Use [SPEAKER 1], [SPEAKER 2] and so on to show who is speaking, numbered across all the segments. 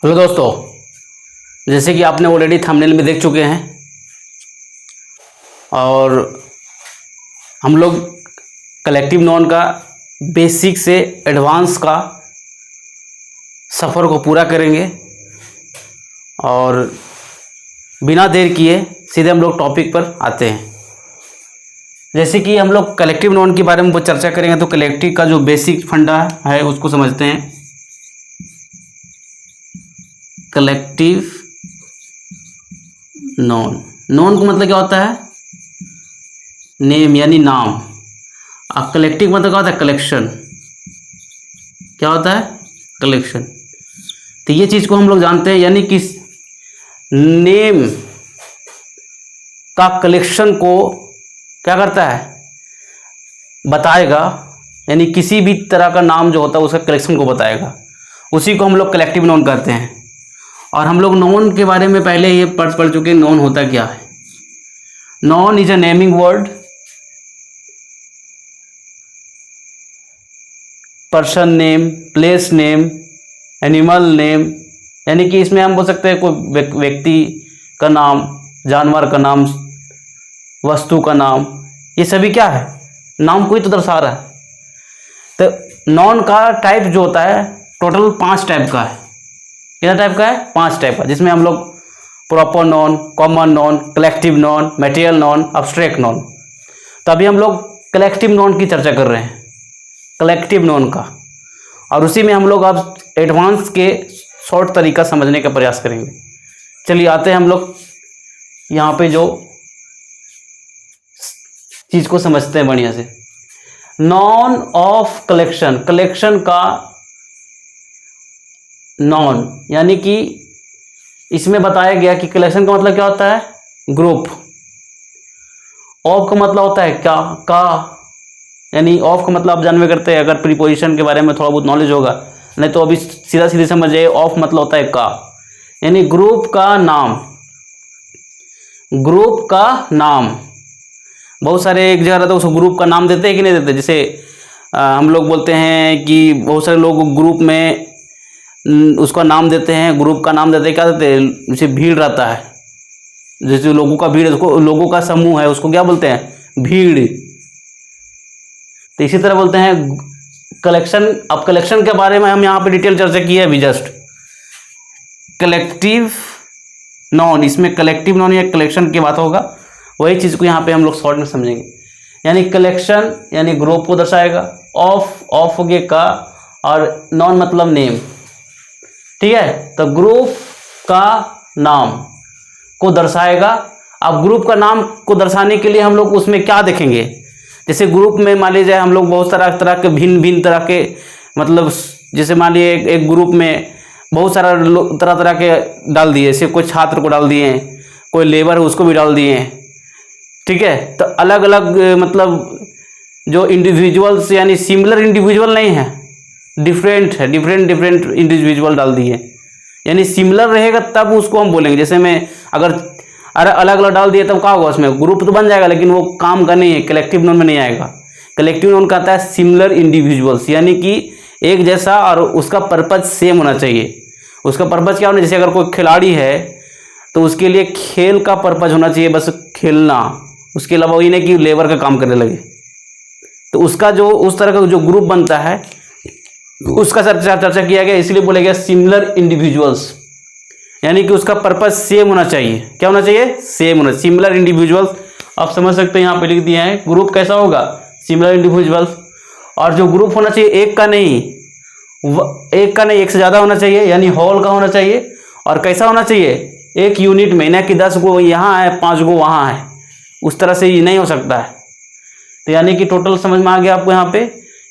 [SPEAKER 1] Hello दोस्तों, जैसे कि आपने ऑलरेडी थंबनेल में देख चुके हैं और हम लोग कलेक्टिव नॉन का बेसिक से एडवांस का सफ़र को पूरा करेंगे और बिना देर किए सीधे हम लोग टॉपिक पर आते हैं। जैसे कि हम लोग कलेक्टिव नॉन के बारे में वो चर्चा करेंगे, तो कलेक्टिव का जो बेसिक फंडा है उसको समझते हैं। कलेक्टिव नॉन, नॉन का मतलब क्या होता है? नेम यानी नाम। अब कलेक्टिव मतलब क्या होता है? कलेक्शन। क्या होता है? कलेक्शन। तो ये चीज़ को हम लोग जानते हैं, यानी कि नेम का कलेक्शन को क्या करता है? बताएगा, यानी किसी भी तरह का नाम जो होता है उसका कलेक्शन को बताएगा, उसी को हम लोग कलेक्टिव नॉन कहते हैं। और हम लोग नॉन के बारे में पहले ये पढ़ चुके हैं। नॉन होता क्या है? Non is a naming word, person name, place name, animal name, यानी कि इसमें हम बोल सकते हैं कोई व्यक्ति का नाम, जानवर का नाम, वस्तु का नाम, ये सभी क्या है? नाम को ही तो दर्शा रहा है। तो नॉन का टाइप जो होता है टोटल 5 टाइप का है। कितना टाइप का है? 5 टाइप का, जिसमें हम लोग proper noun, common noun, collective noun, material non, abstract non. तो अभी हम लोग कलेक्टिव नॉन की चर्चा कर रहे हैं, कलेक्टिव नॉन का, और उसी में हम लोग अब एडवांस के शॉर्ट तरीका समझने का प्रयास करेंगे। चलिए आते हैं हम लोग यहाँ पे जो चीज़ को समझते हैं बढ़िया से। नॉन ऑफ कलेक्शन, कलेक्शन का नॉन, यानी कि इसमें बताया गया कि कलेक्शन का मतलब क्या होता है? ग्रुप। ऑफ का मतलब होता है क्या? का, यानी ऑफ का मतलब आप जानवे करते हैं, अगर प्रीपोजिशन के बारे में थोड़ा बहुत नॉलेज होगा, नहीं तो अभी सीधा सीधे समझ जाइए। ऑफ मतलब होता है का, यानी ग्रुप का नाम। ग्रुप का नाम बहुत सारे एक जगह रहता है, उसको ग्रुप का नाम देते हैं कि नहीं देते? जैसे हम लोग बोलते हैं कि बहुत सारे लोग ग्रुप में उसका नाम देते हैं, ग्रुप का नाम देते हैं, क्या देते हैं? जैसे भीड़ रहता है, जैसे लोगों का भीड़, उसको लोगों का समूह है, उसको क्या बोलते हैं? भीड़। तो इसी तरह बोलते हैं कलेक्शन। अब कलेक्शन के बारे में हम यहाँ पे डिटेल चर्चा की है अभी जस्ट। कलेक्टिव नॉन, इसमें कलेक्टिव नॉन या कलेक्शन की बात होगा, वही चीज़ को यहाँ पे हम लोग शॉर्ट में समझेंगे। यानी कलेक्शन यानी ग्रुप को दर्शाएगा, ऑफ हो गया का, और नॉन मतलब नेम। ठीक है, तो ग्रुप का नाम को दर्शाएगा। अब ग्रुप का नाम को दर्शाने के लिए हम लोग उसमें क्या देखेंगे? जैसे ग्रुप में मान लीजिए हम लोग बहुत सारा तरह के भिन्न तरह के, मतलब जैसे मान लीजिए एक ग्रुप में बहुत सारा तरह तरह के डाल दिए, जैसे कोई छात्र को डाल दिए, कोई लेबर है उसको भी डाल दिए। ठीक है, तो अलग अलग मतलब जो इंडिविजुअल्स, यानी सिमिलर इंडिविजुअल नहीं है, डिफरेंट है, डिफरेंट इंडिविजुअल डाल दिए, यानी सिमिलर रहेगा तब उसको हम बोलेंगे। जैसे मैं अगर अलग अलग डाल दिए तब क्या होगा? उसमें ग्रुप तो बन जाएगा, लेकिन वो काम का नहीं है, कलेक्टिव नॉन में नहीं आएगा। कलेक्टिव नॉन कहता है सिमिलर इंडिविजुअल्स, यानी कि एक जैसा, और उसका पर्पज सेम होना चाहिए। उसका पर्पज क्या होना? जैसे अगर कोई खिलाड़ी है तो उसके लिए खेल का पर्पज होना चाहिए, बस खेलना, उसके अलावा वही नहीं कि लेबर का काम करने लगे। तो उसका जो उस तरह का जो ग्रुप बनता है उसका चर्चा किया गया, इसलिए बोला गया सिमिलर इंडिविजुअल्स, यानी कि उसका पर्पस सेम होना चाहिए। क्या होना चाहिए? सेम होना, सिमिलर इंडिविजुअल्स। आप समझ सकते हैं, यहाँ पे लिख दिया है ग्रुप कैसा होगा? Similar individuals. और जो ग्रुप होना चाहिए एक का नहीं, एक से ज़्यादा होना चाहिए, यानी होल का होना चाहिए। और कैसा होना चाहिए? एक यूनिट में, ना कि 10 गो यहाँ है 5 गो वहाँ है, उस तरह से ये नहीं हो सकता है। तो यानी कि टोटल समझ में आ गया आपको यहाँ पे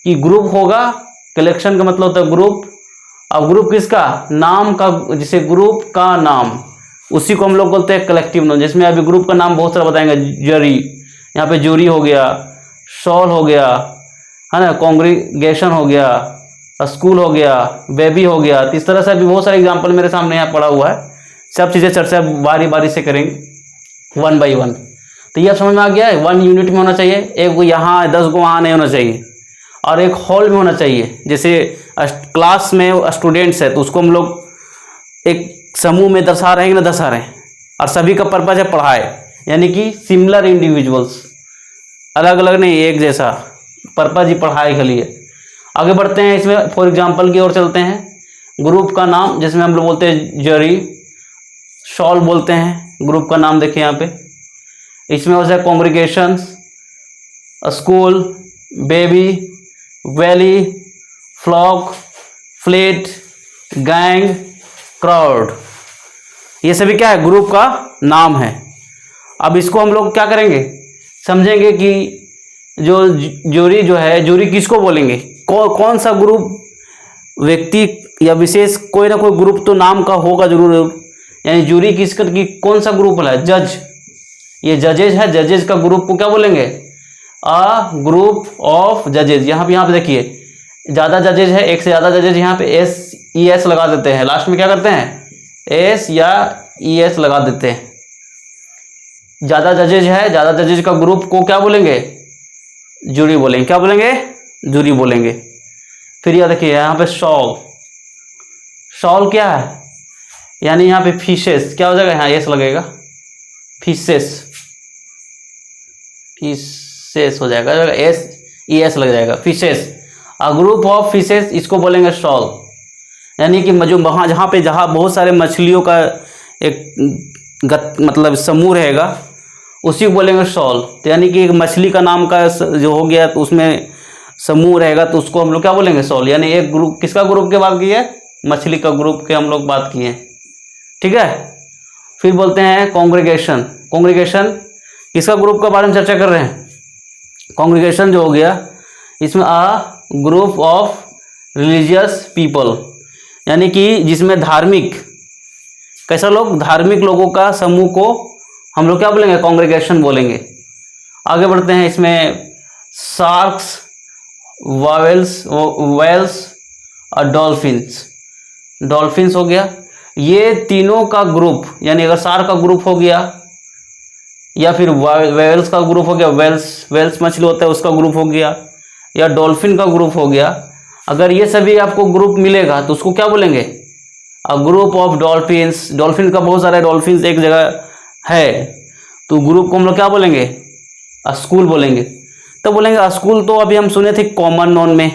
[SPEAKER 1] कि ग्रुप होगा, कलेक्शन का मतलब होता है ग्रुप। अब ग्रुप किसका? नाम का, जैसे ग्रुप का नाम, उसी को हम लोग बोलते हैं कलेक्टिव नॉन। जिसमें अभी ग्रुप का नाम बहुत सारा बताएंगे, जरी, यहाँ पे जूरी हो गया, शॉल हो गया, है ना, कॉन्ग्रीगेशन हो गया, स्कूल हो गया, बेबी हो गया। तो इस तरह से अभी बहुत सारे एग्जाम्पल मेरे सामने यहाँ पड़ा हुआ है, सब चीज़ें चर्चा बारी बारी से करेंगे 1 बाई 1। तो ये समझ में आ गया है, 1 यूनिट में होना चाहिए, एक को यहाँ 10 को वहाँ नहीं होना चाहिए, और एक हॉल में होना चाहिए। जैसे क्लास में स्टूडेंट्स है तो उसको हम लोग एक समूह में दर्शा रहे हैं कि ना दर्शा रहे हैं, और सभी का पर्पज है पढ़ाई, यानी कि सिमिलर इंडिविजुअल्स, अलग अलग नहीं, एक जैसा पर्पज ही पढ़ाई के लिए। आगे बढ़ते हैं, इसमें फॉर एग्जांपल की ओर चलते हैं। ग्रुप का नाम जिसमें हम लोग बोलते हैं जरी, शॉल बोलते हैं ग्रुप का नाम, देखिए यहाँ पे। इसमें हो जाए congregations, school, baby, valley, flock, fleet, gang, crowd, ये सभी क्या है, ग्रुप का नाम है। अब इसको हम लोग क्या करेंगे, समझेंगे कि जो जूरी जो है, जूरी किसको बोलेंगे, कौन सा ग्रुप, व्यक्ति या विशेष कोई ना कोई ग्रुप तो नाम का होगा जरूर, यानी जूरी किसका की कौन सा ग्रुप है, जज, ये जजेज है, जजेज का ग्रुप को क्या बोलेंगे, अ ग्रुप ऑफ जजेज। यहाँ पे देखिए ज़्यादा जजेज है, एक से ज़्यादा जजेज, यहाँ पे एस ई एस लगा देते हैं, लास्ट में क्या करते हैं, एस या ई एस लगा देते हैं। ज़्यादा जजेज है, ज़्यादा जजेज का ग्रुप को क्या बोलेंगे, जूरी बोलेंगे, क्या बोलेंगे, जूरी बोलेंगे। फिर यह देखिए यहाँ पे शॉल, शॉल क्या है, यानी यहाँ पे फिशेस, क्या हो जाएगा, यहाँ एस लगेगा, फिशेस, फिशेस हो जाएगा, एस ई एस लग जाएगा, fishes, a group of fishes, इसको बोलेंगे शॉल, यानी कि जो वहाँ जहाँ बहुत सारे मछलियों का एक मतलब समूह रहेगा, उसी को बोलेंगे शॉल। तो यानी कि एक मछली का नाम का जो हो गया तो उसमें समूह रहेगा, तो उसको हम लोग क्या बोलेंगे, शॉल। यानी एक ग्रुप, किसका ग्रुप की बात की है, मछली का ग्रुप के हम लोग बात किए, ठीक है। फिर बोलते हैं कॉन्ग्रीगेशन, कॉन्ग्रीगेशन किसका ग्रुप के बारे में चर्चा कर रहे हैं, कॉन्ग्रीगेशन जो हो गया, इसमें a group of religious people, यानी कि जिसमें धार्मिक, कैसा लोग, धार्मिक लोगों का समूह को हम लोग क्या बोलेंगे, कॉन्ग्रीगेशन बोलेंगे। आगे बढ़ते हैं, इसमें शार्क्स, वेल्स और डॉल्फिन्स, डॉल्फिन्स हो गया, ये तीनों का ग्रुप, यानी अगर शार्क का ग्रुप हो गया या फिर वेल्स का ग्रुप हो गया, वेल्स मछली होता है उसका ग्रुप हो गया, या डॉल्फिन का ग्रुप हो गया, अगर ये सभी आपको ग्रुप मिलेगा तो उसको क्या बोलेंगे, a group of dolphins. Dolphin का बहुत सारे डॉल्फिन्स एक जगह है, तो ग्रुप को हम लोग क्या बोलेंगे, स्कूल बोलेंगे। तो बोलेंगे स्कूल, तो अभी हम सुने थे कॉमन नॉन में।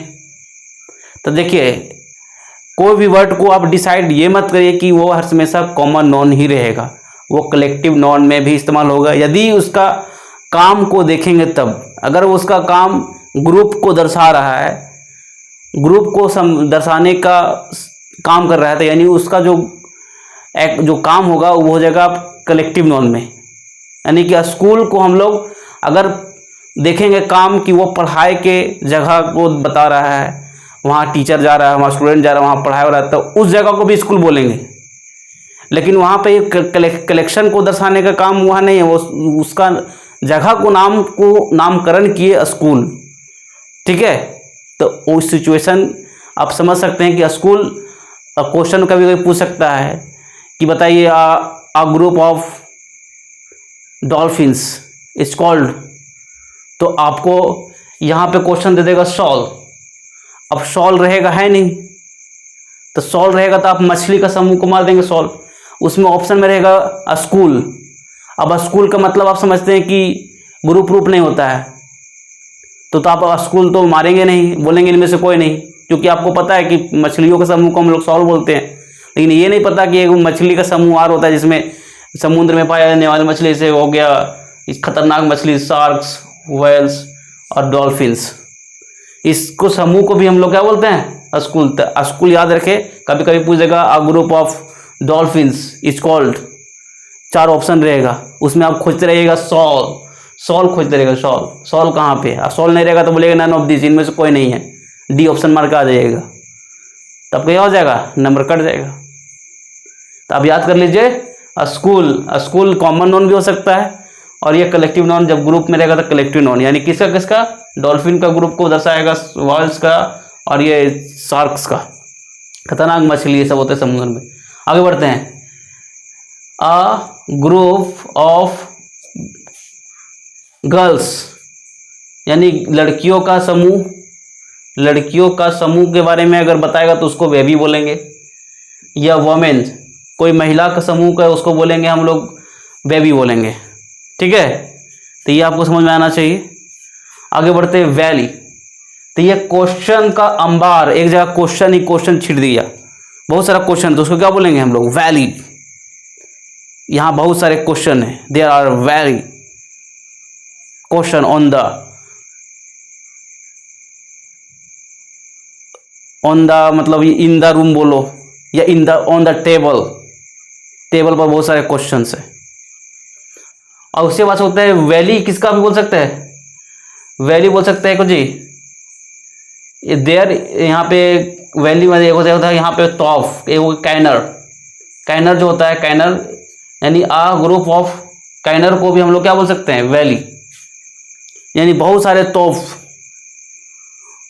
[SPEAKER 1] तो देखिए कोई भी वर्ड को आप डिसाइड ये मत करिए कि वो हर हमेशा कॉमन नॉन ही रहेगा, वो कलेक्टिव नॉन में भी इस्तेमाल होगा, यदि उसका काम को देखेंगे तब। अगर उसका काम ग्रुप को दर्शा रहा है, ग्रुप को दर्शाने का काम कर रहा है, तो यानी उसका जो काम होगा वो हो जाएगा कलेक्टिव नॉन में। यानी कि स्कूल को हम लोग अगर देखेंगे काम कि वो पढ़ाई के जगह को बता रहा है, वहाँ टीचर जा रहा है, वहाँ स्टूडेंट जा रहा है, वहाँ पढ़ाई हो रहा है, तो उस जगह को भी स्कूल बोलेंगे। लेकिन वहाँ पे कलेक्शन को दर्शाने का काम वहाँ नहीं है, वो उसका जगह को नामकरण किए स्कूल, ठीक है। तो उस सिचुएशन आप समझ सकते हैं कि स्कूल क्वेश्चन कभी कभी पूछ सकता है कि बताइए a group of dolphins is called, तो आपको यहाँ पे क्वेश्चन दे देगा शॉल। अब शॉल रहेगा है नहीं, तो शॉल रहेगा तो आप मछली का समूह को मार देंगे शॉल। उसमें ऑप्शन में रहेगा स्कूल। अब स्कूल का मतलब आप समझते हैं कि ग्रुप रूप नहीं होता है, तो आप स्कूल तो मारेंगे नहीं, बोलेंगे इनमें से कोई नहीं, क्योंकि आपको पता है कि मछलियों का समूह को हम लोग शॉल बोलते हैं। लेकिन ये नहीं पता कि एक मछली का समूह और होता है जिसमें समुद्र में पाया जाने वाली मछली से हो गया इस खतरनाक मछली, शार्क्स, वेल्स और डॉल्फिन्स। इसको समूह को भी हम लोग क्या बोलते हैं, स्कूल। तो स्कूल याद रखे, कभी कभी पूछेगा a group of dolphins is called, 4 option रहेगा, उसमें आप खोजते रहिएगा सॉल, सॉल खोजते रहेगा, सॉल, सॉल कहाँ पे है। सॉल नहीं रहेगा तो बोलेगा नन ऑफ दिस, इनमें से कोई नहीं है, डी ऑप्शन मार के आ जाइएगा, तब क्या हो जाएगा, नंबर कट जाएगा। तो आप याद कर लीजिए स्कूल, स्कूल कॉमन नॉन भी हो सकता है, और ये कलेक्टिव नॉन जब ग्रुप में रहेगा तो कलेक्टिव नॉन, यानी किसका किसका, डॉल्फिन का ग्रुप को दर्शाएगा, वॉल्स का और ये शार्क्स का, खतरनाक मछली ये सब होते हैं समुद्र में। आगे बढ़ते हैं, अ ग्रुप ऑफ गर्ल्स, यानी लड़कियों का समूह, लड़कियों का समूह के बारे में अगर बताएगा तो उसको बेबी बोलेंगे, या वोमेन, कोई महिला का समूह का उसको बोलेंगे हम लोग बेबी बोलेंगे, ठीक है। तो ये आपको समझ में आना चाहिए। आगे बढ़ते हैं वैली। तो ये क्वेश्चन का अंबार, एक जगह क्वेश्चन ही क्वेश्चन छिड़ दिया, बहुत सारा क्वेश्चन, तो उसको क्या बोलेंगे हम लोग? वैली। यहाँ बहुत सारे क्वेश्चन है, there are valley question on the मतलब इन द रूम बोलो, या in the on the table, table पर बहुत सारे क्वेश्चन है। और उसके बाद होता है वैली, किसका भी बोल सकते हैं, वैली बोल सकते हैं कुछ जी। ये देयर, यहाँ पे वैली में एक होता है यहाँ पे तौफ, एक कैनर, कैनर जो होता है, कैनर यानी आ ग्रुप ऑफ कैनर को भी हम लोग क्या बोल सकते हैं? वैली। यानी बहुत सारे तौफ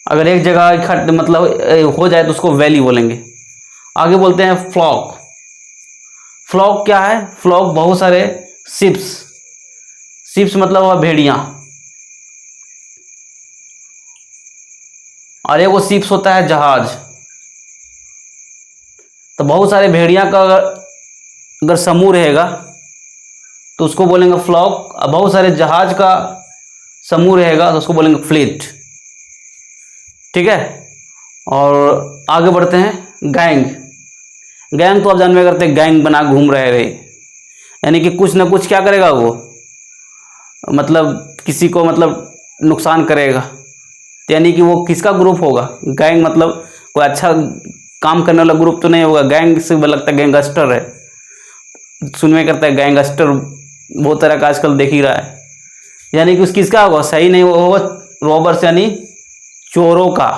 [SPEAKER 1] अगर एक जगह इकट्ठे मतलब हो जाए तो उसको वैली बोलेंगे। आगे बोलते हैं फ्लॉक। फ्लॉक क्या है? फ्लॉक बहुत सारे शिप्स, शिप्स मतलब वह भेड़ियां, और एक वो शिप्स होता है जहाज। तो बहुत सारे भेड़ियां का अगर समूह रहेगा तो उसको बोलेंगे फ्लॉक, और बहुत सारे जहाज का समूह रहेगा तो उसको बोलेंगे फ्लीट, ठीक है। और आगे बढ़ते हैं गैंग। गैंग तो आप जानते करते हैं, गैंग बना घूम रहे, यानी कि कुछ ना कुछ क्या करेगा वो, मतलब किसी को मतलब नुकसान करेगा, यानी कि वो किसका ग्रुप होगा? गैंग मतलब कोई अच्छा काम करने वाला ग्रुप तो नहीं होगा, गैंग से लगता है गैंगस्टर है, सुनने करता है गैंगस्टर, बहुत तरह का आजकल देख ही रहा है। यानी कि उस किसका होगा? सही नहीं होगा, रॉबर्स यानी चोरों का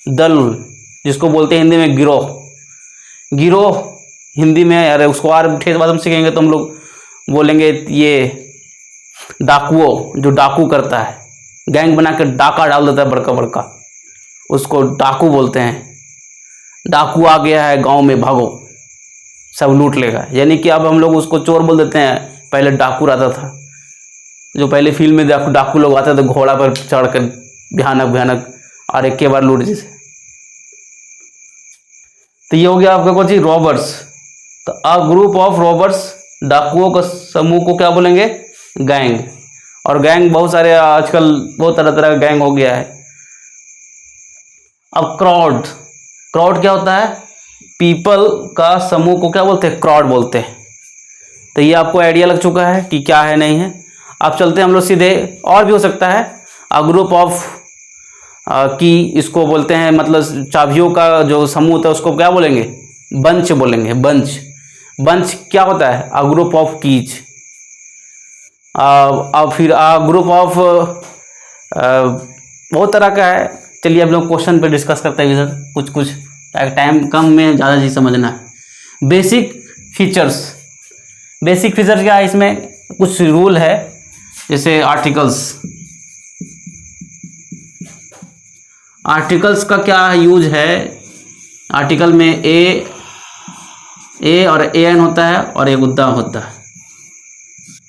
[SPEAKER 1] दल, जिसको बोलते हैं हिंदी में गिरोह। गिरोह हिंदी में, अरे उसको और ठेठ बात हम सीखेंगे तो हम लोग बोलेंगे ये डाकुओं, जो डाकू करता है, गैंग बना के डाका डाल देता है बड़का बड़का, उसको डाकू बोलते हैं। डाकू आ गया है गांव में, भागो सब लूट लेगा। यानी कि अब हम लोग उसको चोर बोल देते हैं, पहले डाकू रहता था, जो पहले फिल्म में डाकू लोग आते थे घोड़ा पर चढ़ कर भयानक भयानक, और एक के बार लूट जैसे। तो ये हो गया आपका कुछ रॉबर्स। तो अ ग्रुप ऑफ रॉबर्स, डाकुओं का समूह को क्या बोलेंगे? गैंग। और गैंग बहुत सारे आजकल बहुत तरह तरह का गैंग हो गया है। अब क्राउड, क्राउड क्या होता है? पीपल का समूह को क्या बोलते हैं? क्राउड बोलते हैं। तो ये आपको आइडिया लग चुका है कि क्या है नहीं है। अब चलते हैं हम लोग सीधे, और भी हो सकता है अ ग्रुप ऑफ की, इसको बोलते हैं मतलब चाबियों का जो समूह होता है उसको क्या बोलेंगे? बंच बोलेंगे, बंच। बंच क्या होता है? A group of keys. अब फिर अ ग्रुप ऑफ बहुत तरह का है। चलिए अब लोग क्वेश्चन पे डिस्कस करते हैं इधर, कुछ कुछ टाइम कम में ज़्यादा चीज़ समझना है। Basic features. बेसिक फीचर्स क्या है? इसमें कुछ रूल है, जैसे आर्टिकल्स। आर्टिकल्स का क्या यूज है? आर्टिकल में ए और एन होता है और एक उद्दा होता है,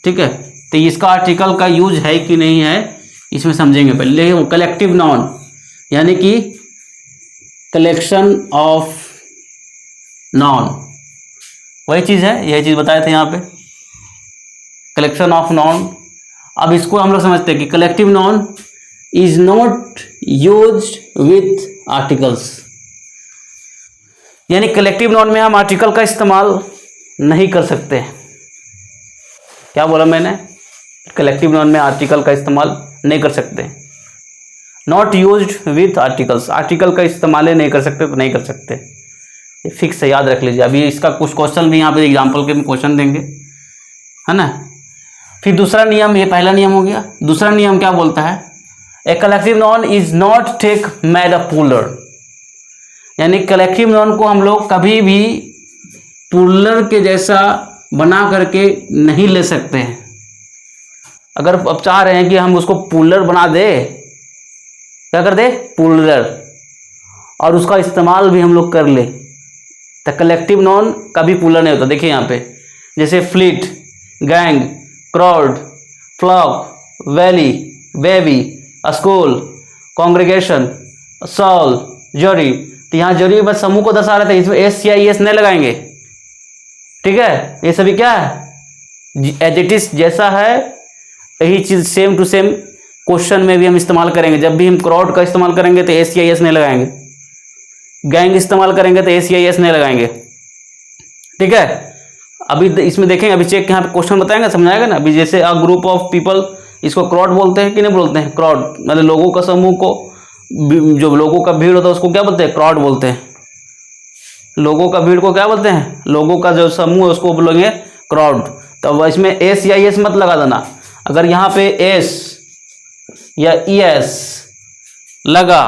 [SPEAKER 1] ठीक है। तो इसका आर्टिकल का यूज है कि नहीं है इसमें समझेंगे पहले। कलेक्टिव नाउन यानी कि कलेक्शन ऑफ नाउन, वही चीज़ है, यही चीज़ बताए थे यहाँ पे, कलेक्शन ऑफ नाउन। अब इसको हम लोग समझते हैं कि collective noun is not used with articles, यानी कलेक्टिव नाउन में हम आर्टिकल का इस्तेमाल नहीं कर सकते। क्या बोला मैंने? कलेक्टिव नाउन में आर्टिकल का इस्तेमाल नहीं कर सकते। Not used with articles, article का इस्तेमाल नहीं कर सकते तो नहीं कर सकते, ये फिक्स है, याद रख लीजिए। अभी इसका कुछ क्वेश्चन भी यहाँ पे एग्जाम्पल के क्वेश्चन देंगे, है ना। फिर दूसरा नियम, ये पहला नियम हो गया। दूसरा नियम क्या बोलता है? A collective noun is not take made a plural, यानी कलेक्टिव नाउन को हम लोग कभी भी पुलर के जैसा बना करके नहीं ले सकते हैं। अगर अब चाह रहे हैं कि हम उसको पुलर बना दे, क्या कर दे? पुलर, और उसका इस्तेमाल भी हम लोग कर ले, तो कलेक्टिव नाउन कभी पुलर नहीं होता। देखिए यहाँ पे, जैसे fleet, gang, crowd, flock, valley, baby, school, congregation, shoal, jury. तो यहाँ जरी बस समूह को दर्शा रहे थे, इसमें एस या एस नहीं लगाएंगे, ठीक है, ये सभी क्या है एज इट इज जैसा है, यही चीज सेम टू सेम क्वेश्चन में भी हम इस्तेमाल करेंगे। जब भी हम क्राउड का इस्तेमाल करेंगे तो ACIS नहीं लगाएंगे, गैंग इस्तेमाल करेंगे तो ACIS नहीं लगाएंगे, ठीक है। अभी इसमें देखेंगे, अभी चेक यहाँ पे क्वेश्चन बताएंगे, समझाएगा ना। अभी जैसे अ ग्रुप ऑफ पीपल, इसको क्राउड बोलते हैं कि नहीं बोलते हैं? क्राउड मतलब लोगों का समूह को, जो लोगों का भीड़ होता है उसको क्या बोलते हैं? क्राउड बोलते हैं। लोगों का भीड़ को क्या बोलते हैं? लोगों का जो समूह है उसको बोलेंगे क्राउड। तो इसमें ACIS मत लगा देना। अगर यहाँ पे S या ES लगा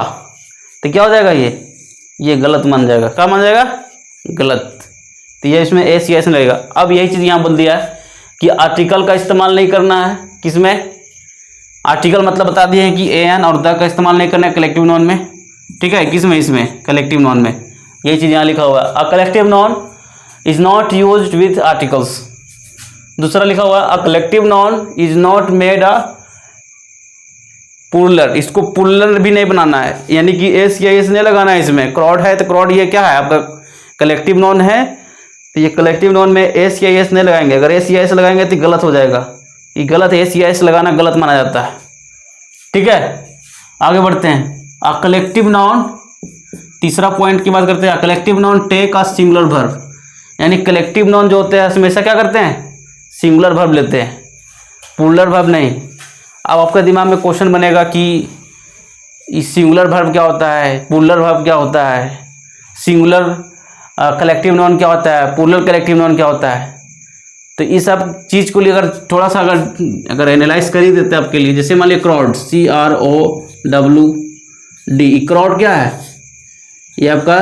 [SPEAKER 1] तो क्या हो जाएगा? ये गलत मान जाएगा। क्या मान जाएगा? गलत। तो ये इसमें ACIS नहीं लगेगा। अब यही चीज़ यहाँ बोल दिया है कि आर्टिकल का इस्तेमाल नहीं करना है। किसमें? आर्टिकल मतलब बता दिए हैं कि an और द का इस्तेमाल नहीं करना है कलेक्टिव नॉन में, ठीक है। किसमें? इसमें कलेक्टिव नॉन में। यही चीज़ यहाँ लिखा हुआ है, अ collective noun is not used with articles. दूसरा लिखा हुआ है, अ collective noun is not made a puller. इसको पुलर भी नहीं बनाना है, यानी कि ACIS नहीं लगाना है इसमें। क्राउड है तो क्राउड ये क्या है? आपका कलेक्टिव नॉन है, तो ये कलेक्टिव नॉन में ACIS नहीं लगाएंगे। अगर ACIS लगाएंगे तो गलत हो जाएगा। ये गलत, ACIS लगाना गलत माना जाता है, ठीक है। आगे बढ़ते हैं, अ कलेक्टिव नॉन, तीसरा पॉइंट की बात करते हैं। Collective noun take a singular verb, यानी कलेक्टिव नॉन जो होते हैं हमेशा क्या करते हैं? सिंगुलर वर्ब लेते हैं, प्लूरल वर्ब नहीं। अब आपके दिमाग में क्वेश्चन बनेगा कि सिंगुलर वर्ब क्या होता है, प्लूरल वर्ब क्या होता है, सिंगुलर कलेक्टिव नॉन क्या होता है, प्लूरल कलेक्टिव नॉन क्या होता है। तो इस सब चीज़ को लिए अगर थोड़ा सा अगर एनालाइज कर ही देते हैं आपके लिए, जैसे मान लीजिए क्राउड, CROWD, क्राउड क्या है? ये आपका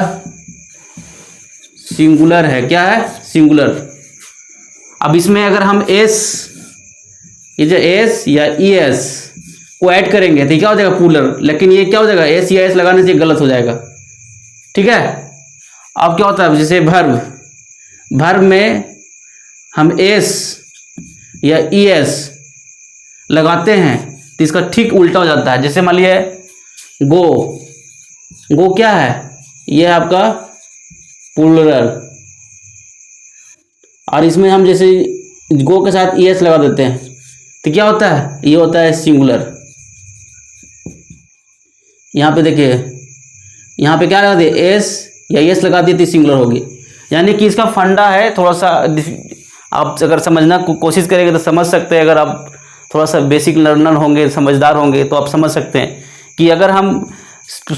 [SPEAKER 1] सिंगुलर है। क्या है? सिंगुलर। अब इसमें अगर हम ये जो S या ES को ऐड करेंगे तो क्या हो जाएगा? प्लूरल। लेकिन ये क्या हो जाएगा? ACIS लगाने से गलत हो जाएगा, ठीक है। अब क्या होता है, जैसे वर्ब में हम S या ES लगाते हैं तो इसका ठीक उल्टा हो जाता है। जैसे मान लीजिए गो क्या है? ये आपका प्लूरल, और इसमें हम जैसे गो के साथ ES लगा देते हैं तो क्या होता है? ये होता है सिंगुलर। यहाँ पे देखिए, यहाँ पे क्या लगा दिए? S या ES लगा दिए तो सिंगुलर होगी। यानी कि इसका फंडा है थोड़ा सा, आप अगर समझना कोशिश करेंगे तो समझ सकते हैं। अगर आप थोड़ा सा बेसिक लर्नर होंगे, समझदार होंगे, तो आप समझ सकते हैं कि अगर हम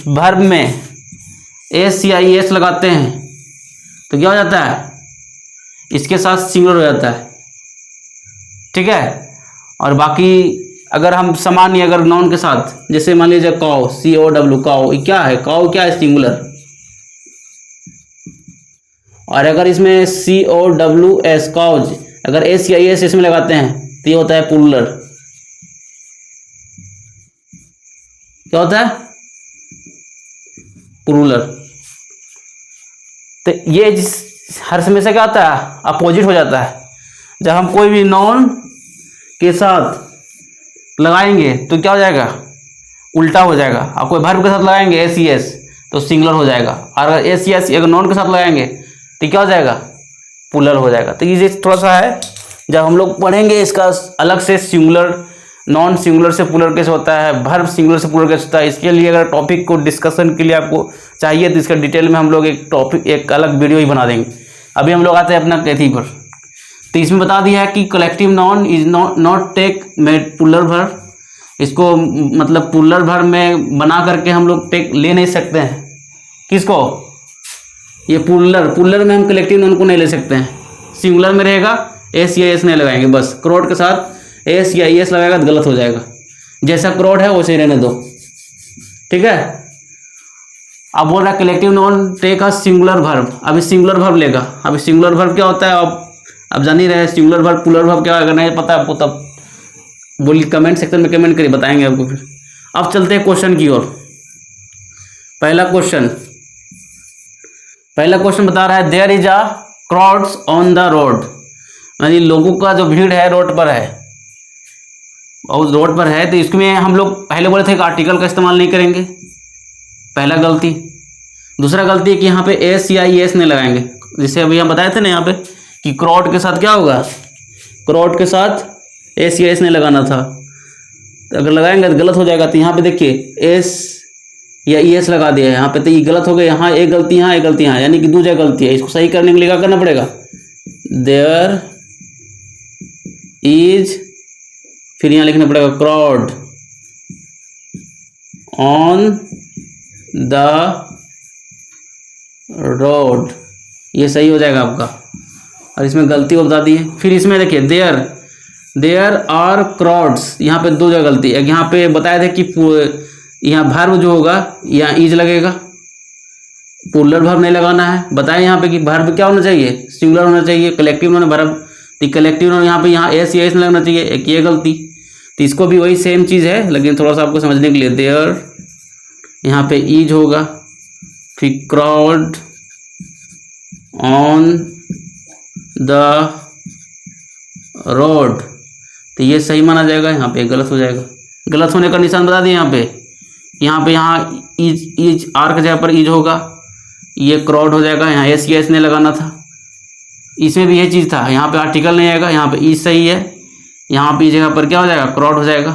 [SPEAKER 1] वर्ब में S या ES लगाते हैं तो क्या हो जाता है? इसके साथ सिंगुलर हो जाता है, ठीक है। और बाकी अगर हम सामान्य अगर नॉन के साथ, जैसे मान लीजिए काउ, COW, काउ, ये क्या है? काउ क्या है? सिंगुलर। और अगर इसमें COWS, काउज, अगर S या ES इसमें लगाते हैं तो ये होता है प्लूरल। क्या होता है? प्लूरल। तो ये हर समय से क्या होता है? अपोजिट हो जाता है। जब हम कोई भी नॉन के साथ लगाएंगे तो क्या हो जाएगा? उल्टा हो जाएगा। आप कोई वर्ब के साथ लगाएंगे ACS तो सिंगुलर हो जाएगा, और अगर ACS अगर नॉन के साथ लगाएंगे तो क्या हो जाएगा? प्लूरल हो जाएगा। तो ये थोड़ा सा है, जब हम लोग पढ़ेंगे इसका अलग से, सिंगुलर नॉन सिंगुलर से प्लूरल कैसे होता है, वर्ब सिंगुलर से प्लूरल कैसे होता है। इसके लिए अगर टॉपिक को डिस्कशन के लिए आपको चाहिए तो इसका डिटेल में हम लोग एक अलग वीडियो ही बना देंगे। अभी हम लोग आते हैं अपना कैथी पर। तो इसमें बता दिया है कि collective noun is not take made plural verb. इसको मतलब प्लूरल वर्ब में बना करके हम लोग टेक ले नहीं सकते हैं। किसको? ये प्लूरल में हम कलेक्टिव नॉन को नहीं ले सकते हैं। सिंगुलर में रहेगा, S या ES नहीं लगाएंगे, बस क्राउड के साथ S या ES लगाएगा तो गलत हो जाएगा। जैसा क्राउड है वैसे ही रहने दो, ठीक है। अब बोल रहा है collective noun take a singular verb. अभी सिंगुलर वर्ब लेगा। अभी सिंगुलर वर्ब क्या होता है अब जान ही रहे। सिंगुलर वर्ब प्लूरल वर्ब क्या, अगर नहीं पता आपको तब बोलिए, कमेंट सेक्शन में कमेंट करिए, बताएंगे आपको फिर। अब चलते हैं क्वेश्चन की ओर। पहला क्वेश्चन बता रहा है, there is a crowds on the road, यानी लोगों का जो भीड़ है रोड पर है, और रोड पर है। तो इसमें हम लोग पहले बोले थे कि आर्टिकल का इस्तेमाल नहीं करेंगे, पहला गलती। दूसरा गलती है कि यहाँ पे S या ES नहीं लगाएंगे। जैसे अभी हम बताए थे ना यहाँ पे कि क्रॉड के साथ क्या होगा, क्रॉड के साथ एस या एस नहीं लगाना था, तो अगर लगाएंगे तो गलत हो जाएगा। तो यहाँ पे देखिए एस या ई एस लगा दिया है यहाँ पे, तो ये गलत हो गया। यहाँ एक गलती, यहाँ एक गलती, यहाँ, यानी कि दो जगह गलती है। इसको सही करने के लिए क्या करना पड़ेगा, देयर इज, फिर यहाँ लिखना पड़ेगा क्रॉड ऑन द रोड, ये सही हो जाएगा आपका। और इसमें गलती को बता दी है। फिर इसमें देखिए देयर आर क्रॉड्स, यहाँ पे दो जगह गलती है। यहाँ पे बताया था कि यहाँ वर्ब जो होगा यहाँ इज लगेगा, प्लूरल वर्ब नहीं लगाना है। बताया यहाँ पे कि वर्ब क्या होना चाहिए, सिंगुलर होना चाहिए, कलेक्टिव नॉन वर्ब, तो कलेक्टिव नॉन यहाँ पे यहाँ एस या एस नहीं लगना चाहिए, एक ये गलती। तो इसको भी वही सेम चीज़ है, लेकिन थोड़ा सा आपको समझने के लिए देयर यहाँ पे इज होगा, फिर क्रॉड ऑन द रोड, तो ये सही माना जाएगा। यहाँ पे गलत हो जाएगा, गलत होने का निशान बता दिए यहाँ पे यहाँ इज आर के जगह पर इज होगा, ये क्रॉड हो जाएगा। यहाँ एस या एस नहीं लगाना था। इसमें भी ये चीज़ था, यहाँ पे आर्टिकल नहीं आएगा, यहाँ पे इज सही है, यहाँ पे इस जगह पर क्या हो जाएगा, क्रॉड हो जाएगा।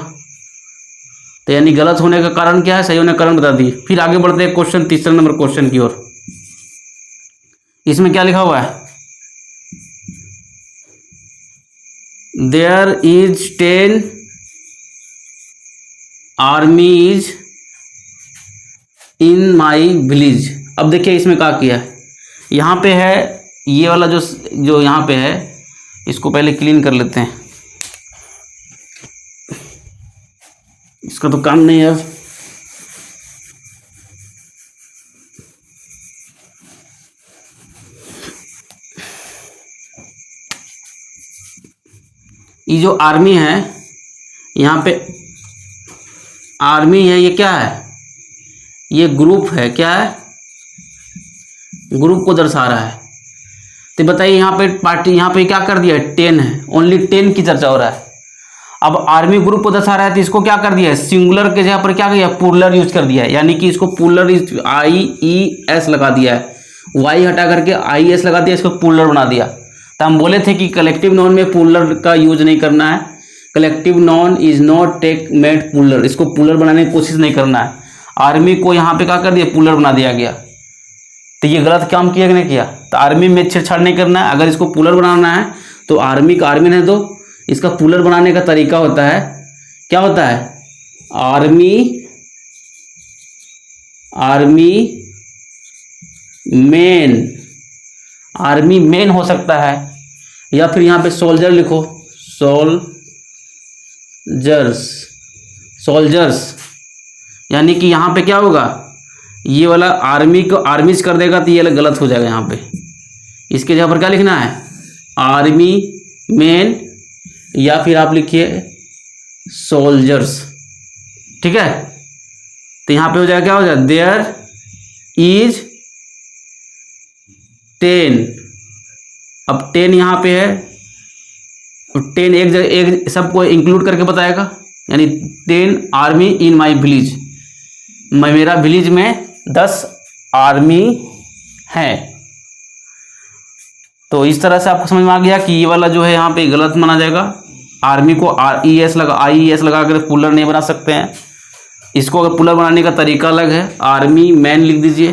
[SPEAKER 1] तो यानी गलत होने का कारण क्या है, सही होने का कारण बता दिए। फिर आगे बढ़ते हैं क्वेश्चन, तीसरे नंबर क्वेश्चन की ओर। इसमें क्या लिखा हुआ है, there is 10 armies in my village. अब देखिए इसमें क्या किया है, यहाँ पे है ये वाला जो यहाँ पे है, इसको पहले क्लीन कर लेते हैं, इसका तो काम नहीं है। ये जो आर्मी है, यहाँ पे आर्मी है, ये क्या है, ये ग्रुप है, क्या है, ग्रुप को दर्शा रहा है। तो बताइए यहाँ पे पार्टी, यहाँ पे क्या कर दिया है, 10 है, ओनली 10 की चर्चा हो रहा है। अब आर्मी ग्रुप को दर्शा रहा है, तो इसको क्या कर दिया है, सिंगुलर के जगह पर क्या किया, प्लूरल यूज कर दिया है, यानी कि इसको प्लूरल आई ई एस लगा दिया है, वाई हटा करके आई एस लगा दिया, इसको प्लूरल बना दिया। तो हम बोले थे कि कलेक्टिव नॉन में प्लूरल का यूज नहीं करना है, collective noun is not take made plural, इसको प्लूरल बनाने की कोशिश नहीं करना है। आर्मी को यहाँ पे क्या कर दिया, प्लूरल बना दिया गया। तो ये गलत काम किया कि नहीं किया, तो आर्मी में छेड़छाड़ नहीं करना है। अगर इसको प्लूरल बनाना है तो आर्मी का आर्मी नहीं दो, इसका प्लूरल बनाने का तरीका होता है, क्या होता है, आर्मी मेन हो सकता है, या फिर यहाँ पे सोल्जर लिखो, सोल्जर्स, यानी कि यहाँ पे क्या होगा, ये वाला आर्मी को आर्मीज कर देगा तो ये गलत हो जाएगा। यहाँ पे इसके जगह पर क्या लिखना है, आर्मी मेन, या फिर आप लिखिए सोल्जर्स, ठीक है। तो यहाँ पे हो जाएगा, क्या हो जाएगा, देयर इज 10। अब 10 यहाँ पे है, 10 एक जगह, एक सबको इंक्लूड करके बताएगा, यानी 10 आर्मी इन माई विलेज, मेरा विलेज में 10 आर्मी है। तो इस तरह से आपको समझ में आ गया कि ये वाला जो है यहाँ पे गलत माना जाएगा। आर्मी को आई ई एस लगा कर प्लूरल नहीं बना सकते हैं। इसको अगर प्लूरल बनाने का तरीका अलग है, आर्मी मैन लिख दीजिए,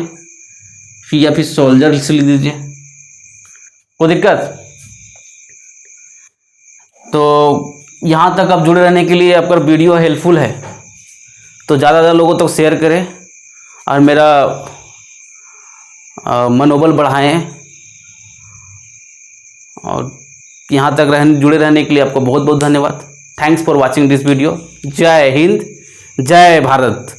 [SPEAKER 1] फिर या फिर सोल्जर लिख दीजिए, कोई दिक्कत। तो यहाँ तक आप जुड़े रहने के लिए, आपका वीडियो हेल्पफुल है तो ज़्यादा से ज़्यादा लोगों तक शेयर करें और मेरा मनोबल बढ़ाएं। और यहाँ तक जुड़े रहने के लिए आपको बहुत बहुत धन्यवाद। Thanks for watching this video. जय हिंद, जय भारत।